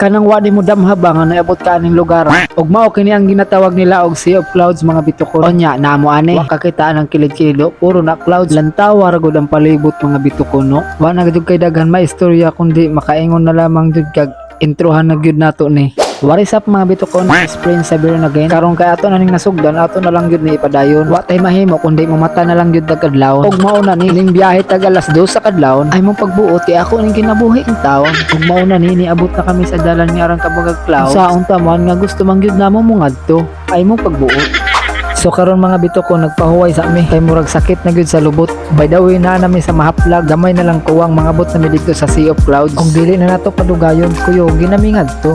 Kanang wadi mo damhabang nga naabot ka aning lugar. Ug mao kini ang ginatawag nila og Sea of Clouds mga bitukon. Onya namo ani wa kakitaan ang kilid-kilido puro na clouds. Lantaw ragod ang palibot mga bitukon no. Wa na gid kay daghan maistorya kundi makaingon na lamang jud kag introhan na gyud nato ni. What is up mga bitukon? Spring Sabiran again. Karon kay ato na ning nasugdan, ato na lang gyud ni ipadayon. Wa tay mahimo kundi mamata na lang gyud kadlaw. Ug mao na ni ning biyahe tag alas 2 sa kadlaw ay mong pagbuot kay ako ning kinabuhi ing tawo. Ug mao na ni niabot na kami sa dalan nga aron kabagag cloud. Sa unta man nga gusto man gyud namo mungadto ay mong pagbuot. So karon mga bitukon nagpahuway sa ami kay murag sakit na gyud sa lubot. By the way na nami sa mahaplag gamay na lang kuwang mangabot na mi dito sa Sea of Clouds. Kung dili na nato padugayon kuyogi na mi ngadto.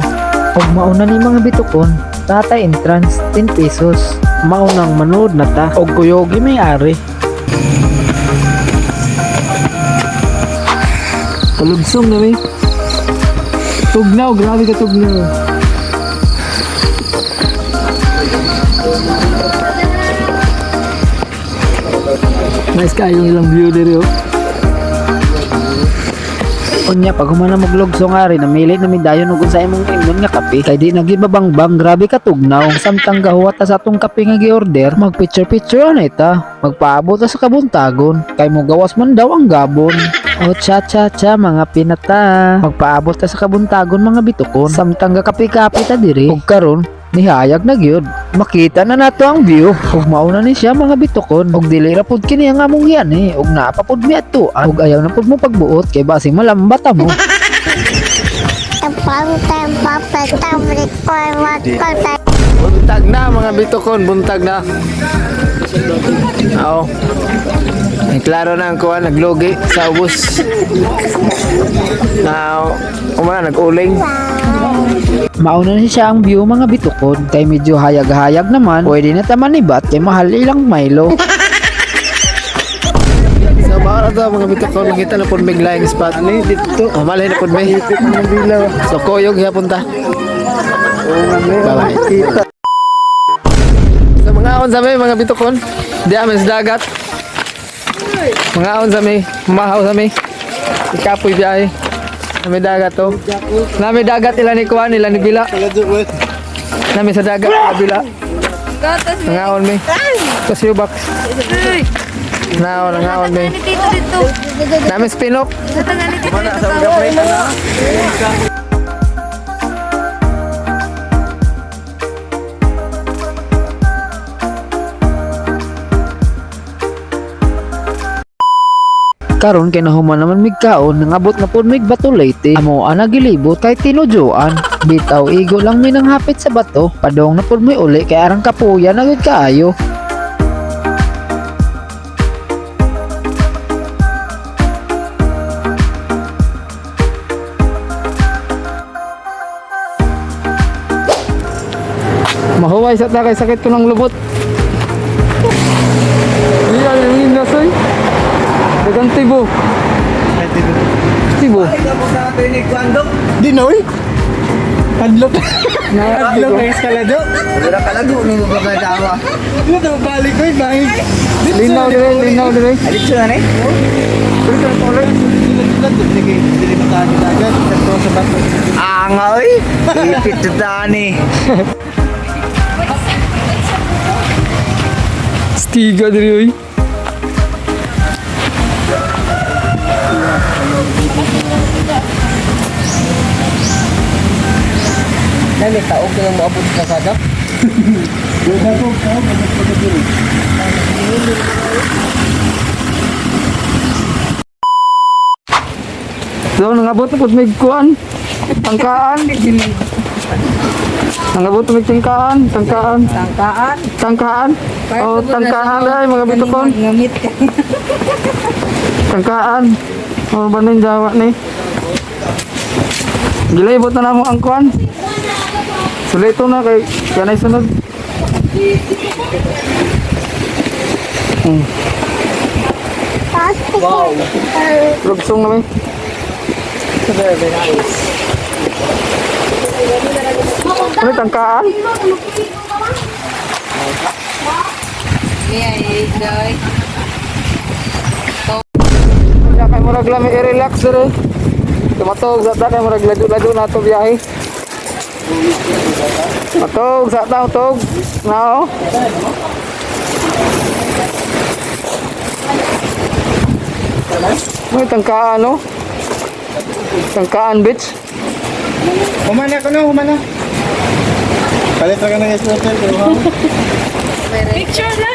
Og mauna ni mga bitukon, tatay entrance 10 pesos. Maunang manood na ta og kuyogi may ari. Palugsong na may. Tugnaw, grabe ka tugnaw. Nice kayo yung ilang view diri oh. Unya pag humana maglugsong ari namili na mi dayon ug unsa imong ingon nga kape kay di nagibabangbang grabe ka tugnaw samtang gahuwat ta sa atong kape nga gi-order mag picture ana ita magpaabot ta sa kabuntagon kay mo gawas man daw ang gabon. O cha mga pinata magpaabot ta sa kabuntagon mga bitukon samtang ga kape-kape ta diri ug karon nihayag na gyud makita na nato ang view ug mauna ni siya mga bitukon ug dili ra pud kini ang among yan ug napapud mi atuan ug ayaw na pud mo pagbuot kay basing malambat mo. Buntag na mga bitukon, buntag na. Oo. Ay klaro na ang kuha naglogi sa ubos. Now, umana nag-uling. Mauna ni siya ang view mga bitukon kay medyo hayag-hayag naman pwede na taman ibat kay mahal ilang Milo. So para daw mga bitukon makita na po may lying spot ani dito malay na po may bilaw so koyog hapon ta. Bye kita. So mga on sa may mga bitukon di amin sa dagat mga on sa may mahaw sa may ikapoy biyahe. Nami dagat to. Nami dagat ilan ni kuan ilan ni bila. Nami sa dagat bila. Ngaon mi. Kasi box. Ngaon mi. Nami spinok. Mana sa ugapay na. Karon kay nahuman naman migkaon nangabot na pud mig bato late amo ana gilibot kay tinujuan bitaw igo lang mi nang hapit sa bato padong na pud mi uli kay arang kapuya na gud kaayo. Mahuway sa ta kay sakit ko ng lubot. Iya yung nasoy. Dagang tibo. Tibo. Di na uy. Hadlok. Hadlok na eskalado. Wala kalago ni mo ba dawa. Dito balik ko bang. Linaw dire. Alitso na ni. Dito na pala. Dili makadi dagat sa bato. Nga uy. Ipit tani. Stiga dire uy. Nami taog na maabot sa sadak. So nangabot na pud may kuan. Tangkaan. Nangabot na may tangkaan. Oh, tangkaan ay mga bitukon. Tangkaan. Oh, banin Jawa ni. Gilibot na namo ang kuan. Sulito na kay kanay sunod. Wow. Lugsong na may. Very nice. Ano tangkaan? Kaya kay murag lami i-relax dere. Tumatog sa ta kay murag ladu-ladu na to biyahe. Matog, sa tao, tog. Nao. May tangkaan, no? Tangkaan, bitch. Humana ko na, humana. Palit ka ng SLT, ha? Picture na.